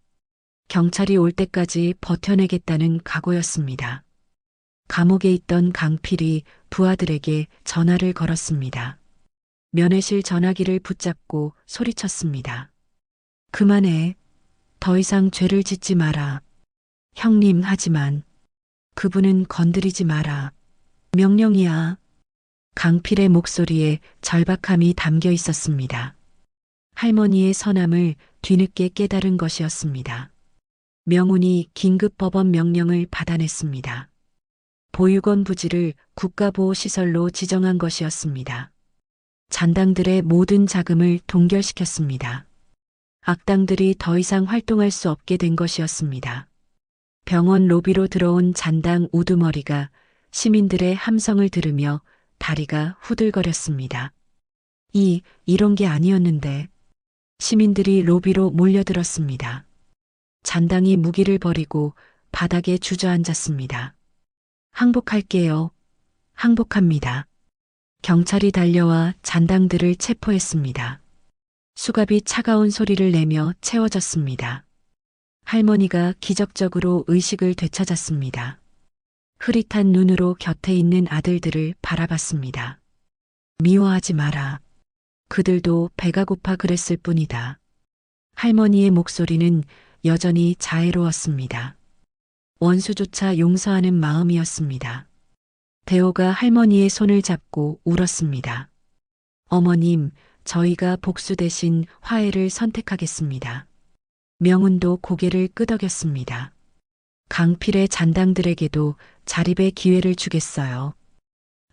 경찰이 올 때까지 버텨내겠다는 각오였습니다. 감옥에 있던 강필이 부하들에게 전화를 걸었습니다. 면회실 전화기를 붙잡고 소리쳤습니다. 그만해. 더 이상 죄를 짓지 마라. 형님 하지만 그분은 건드리지 마라. 명령이야. 강필의 목소리에 절박함이 담겨 있었습니다. 할머니의 선함을 뒤늦게 깨달은 것이었습니다. 명운이 긴급 법원 명령을 받아냈습니다. 보육원 부지를 국가보호시설로 지정한 것이었습니다. 잔당들의 모든 자금을 동결시켰습니다. 악당들이 더 이상 활동할 수 없게 된 것이었습니다. 병원 로비로 들어온 잔당 우두머리가 시민들의 함성을 들으며 다리가 후들거렸습니다. 이런 게 아니었는데. 시민들이 로비로 몰려들었습니다. 잔당이 무기를 버리고 바닥에 주저앉았습니다. 항복할게요. 항복합니다. 경찰이 달려와 잔당들을 체포했습니다. 수갑이 차가운 소리를 내며 채워졌습니다. 할머니가 기적적으로 의식을 되찾았습니다. 흐릿한 눈으로 곁에 있는 아들들을 바라봤습니다. 미워하지 마라. 그들도 배가 고파 그랬을 뿐이다. 할머니의 목소리는 여전히 자애로웠습니다. 원수조차 용서하는 마음이었습니다. 대호가 할머니의 손을 잡고 울었습니다. 어머님, 저희가 복수 대신 화해를 선택하겠습니다. 명운도 고개를 끄덕였습니다. 강필의 잔당들에게도 자립의 기회를 주겠어요.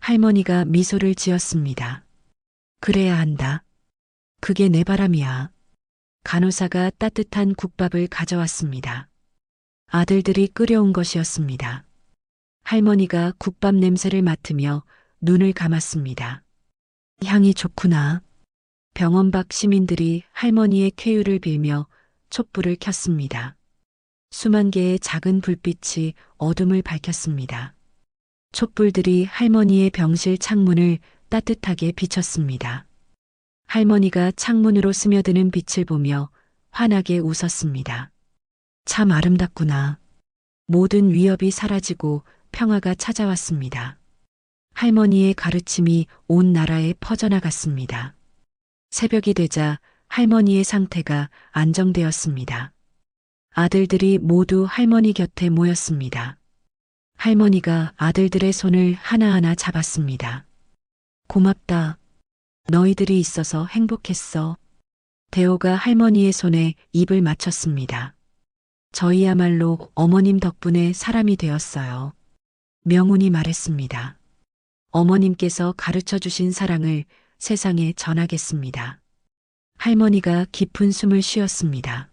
할머니가 미소를 지었습니다. 그래야 한다. 그게 내 바람이야. 간호사가 따뜻한 국밥을 가져왔습니다. 아들들이 끓여온 것이었습니다. 할머니가 국밥 냄새를 맡으며 눈을 감았습니다. 향이 좋구나. 병원 밖 시민들이 할머니의 쾌유를 빌며 촛불을 켰습니다. 수만 개의 작은 불빛이 어둠을 밝혔습니다. 촛불들이 할머니의 병실 창문을 따뜻하게 비쳤습니다. 할머니가 창문으로 스며드는 빛을 보며 환하게 웃었습니다. 참 아름답구나. 모든 위협이 사라지고 평화가 찾아왔습니다. 할머니의 가르침이 온 나라에 퍼져나갔습니다. 새벽이 되자 할머니의 상태가 안정되었습니다. 아들들이 모두 할머니 곁에 모였습니다. 할머니가 아들들의 손을 하나하나 잡았습니다. 고맙다. 너희들이 있어서 행복했어. 대호가 할머니의 손에 입을 맞췄습니다. 저희야말로 어머님 덕분에 사람이 되었어요. 명운이 말했습니다. 어머님께서 가르쳐 주신 사랑을 세상에 전하겠습니다. 할머니가 깊은 숨을 쉬었습니다.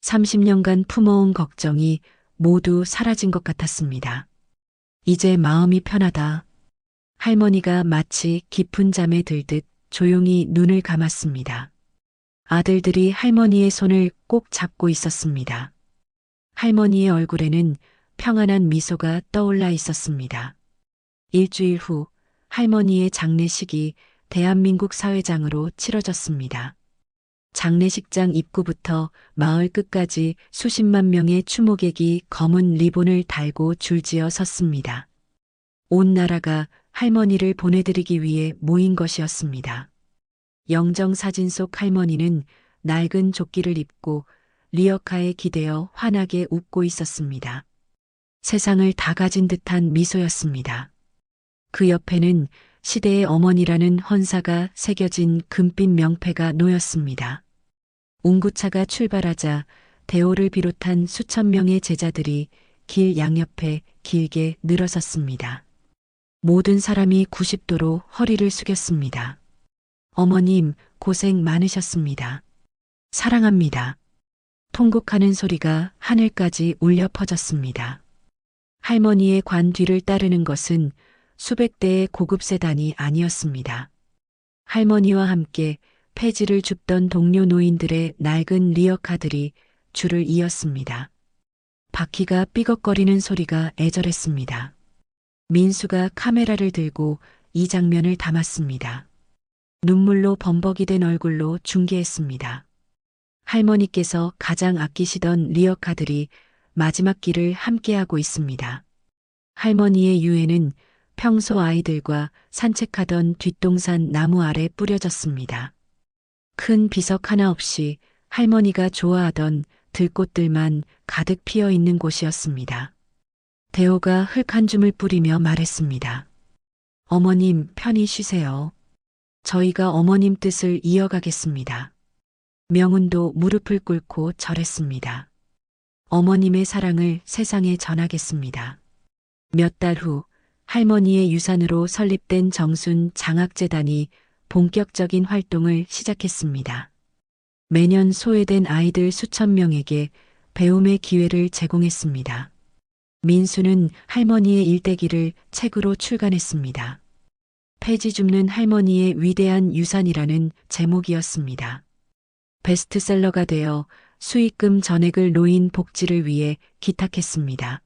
30년간 품어온 걱정이 모두 사라진 것 같았습니다. 이제 마음이 편하다. 할머니가 마치 깊은 잠에 들듯 조용히 눈을 감았습니다. 아들들이 할머니의 손을 꼭 잡고 있었습니다. 할머니의 얼굴에는 평안한 미소가 떠올라 있었습니다. 일주일 후 할머니의 장례식이 대한민국 사회장으로 치러졌습니다. 장례식장 입구부터 마을 끝까지 수십만 명의 추모객이 검은 리본을 달고 줄지어 섰습니다. 온 나라가 할머니를 보내드리기 위해 모인 것이었습니다. 영정사진 속 할머니는 낡은 조끼를 입고 리어카에 기대어 환하게 웃고 있었습니다. 세상을 다 가진 듯한 미소였습니다. 그 옆에는 시대의 어머니라는 헌사가 새겨진 금빛 명패가 놓였습니다. 운구차가 출발하자 대호를 비롯한 수천 명의 제자들이 길 양옆에 길게 늘어섰습니다. 모든 사람이 90도로 허리를 숙였습니다. 어머님, 고생 많으셨습니다. 사랑합니다. 통곡하는 소리가 하늘까지 울려 퍼졌습니다. 할머니의 관 뒤를 따르는 것은 수백 대의 고급 세단이 아니었습니다. 할머니와 함께 폐지를 줍던 동료 노인들의 낡은 리어카들이 줄을 이었습니다. 바퀴가 삐걱거리는 소리가 애절했습니다. 민수가 카메라를 들고 이 장면을 담았습니다. 눈물로 범벅이 된 얼굴로 중계했습니다. 할머니께서 가장 아끼시던 리어카들이 마지막 길을 함께하고 있습니다. 할머니의 유해는 평소 아이들과 산책하던 뒷동산 나무 아래 뿌려졌습니다. 큰 비석 하나 없이 할머니가 좋아하던 들꽃들만 가득 피어 있는 곳이었습니다. 대호가 흙 한 줌을 뿌리며 말했습니다. 어머님, 편히 쉬세요. 저희가 어머님 뜻을 이어가겠습니다. 명운도 무릎을 꿇고 절했습니다. 어머님의 사랑을 세상에 전하겠습니다. 몇 달 후 할머니의 유산으로 설립된 정순 장학재단이 본격적인 활동을 시작했습니다. 매년 소외된 아이들 수천 명에게 배움의 기회를 제공했습니다. 민수는 할머니의 일대기를 책으로 출간했습니다. 폐지 줍는 할머니의 위대한 유산이라는 제목이었습니다. 베스트셀러가 되어 수익금 전액을 노인 복지를 위해 기탁했습니다.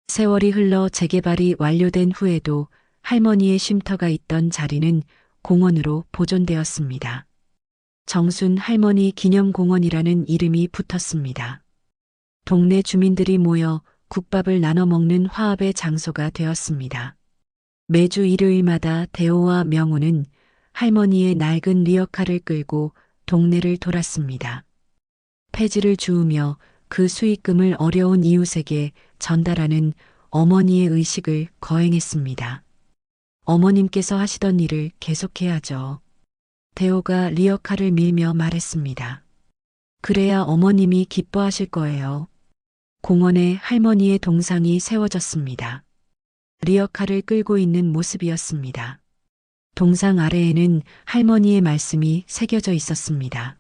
세월이 흘러 재개발이 완료된 후에도 할머니의 쉼터가 있던 자리는 공원으로 보존되었습니다. 정순 할머니 기념공원이라는 이름이 붙었습니다. 동네 주민들이 모여 국밥을 나눠 먹는 화합의 장소가 되었습니다. 매주 일요일마다 대호와 명우는 할머니의 낡은 리어카를 끌고 동네를 돌았습니다. 폐지를 주우며 그 수익금을 어려운 이웃에게 전달하는 어머니의 의식을 거행했습니다. 어머님께서 하시던 일을 계속해야죠. 대호가 리어카를 밀며 말했습니다. 그래야 어머님이 기뻐하실 거예요. 공원에 할머니의 동상이 세워졌습니다. 리어카를 끌고 있는 모습이었습니다. 동상 아래에는 할머니의 말씀이 새겨져 있었습니다.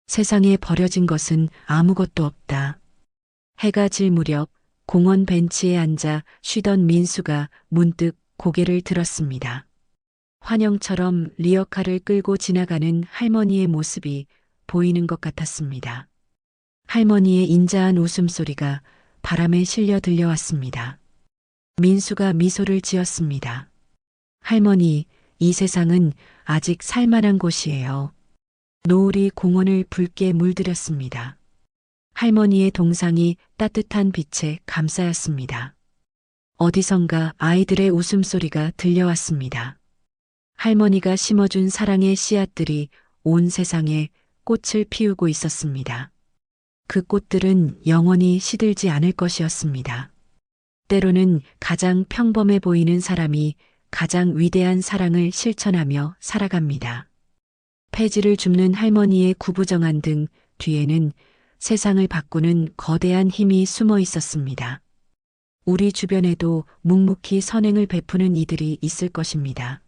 세상에 버려진 것은 아무것도 없다. 해가 질 무렵 공원 벤치에 앉아 쉬던 민수가 문득 고개를 들었습니다. 환영처럼 리어카를 끌고 지나가는 할머니의 모습이 보이는 것 같았습니다. 할머니의 인자한 웃음소리가 바람에 실려 들려왔습니다. 민수가 미소를 지었습니다. 할머니, 이 세상은 아직 살만한 곳이에요. 노을이 공원을 붉게 물들였습니다. 할머니의 동상이 따뜻한 빛에 감싸였습니다. 어디선가 아이들의 웃음소리가 들려왔습니다. 할머니가 심어준 사랑의 씨앗들이 온 세상에 꽃을 피우고 있었습니다. 그 꽃들은 영원히 시들지 않을 것이었습니다. 때로는 가장 평범해 보이는 사람이 가장 위대한 사랑을 실천하며 살아갑니다. 폐지를 줍는 할머니의 구부정한 등 뒤에는 세상을 바꾸는 거대한 힘이 숨어 있었습니다. 우리 주변에도 묵묵히 선행을 베푸는 이들이 있을 것입니다.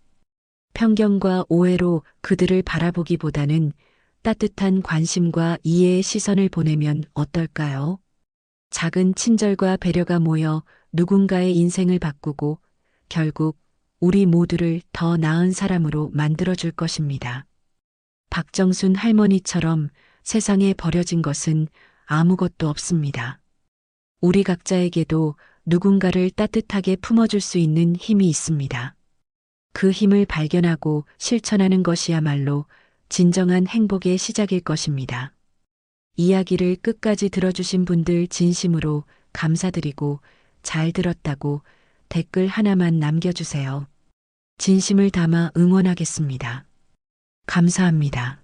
편견과 오해로 그들을 바라보기보다는 따뜻한 관심과 이해의 시선을 보내면 어떨까요? 작은 친절과 배려가 모여 누군가의 인생을 바꾸고 결국 우리 모두를 더 나은 사람으로 만들어줄 것입니다. 박정순 할머니처럼 세상에 버려진 것은 아무것도 없습니다. 우리 각자에게도 누군가를 따뜻하게 품어줄 수 있는 힘이 있습니다. 그 힘을 발견하고 실천하는 것이야말로 진정한 행복의 시작일 것입니다. 이야기를 끝까지 들어주신 분들 진심으로 감사드리고 잘 들었다고 댓글 하나만 남겨주세요. 진심을 담아 응원하겠습니다. 감사합니다.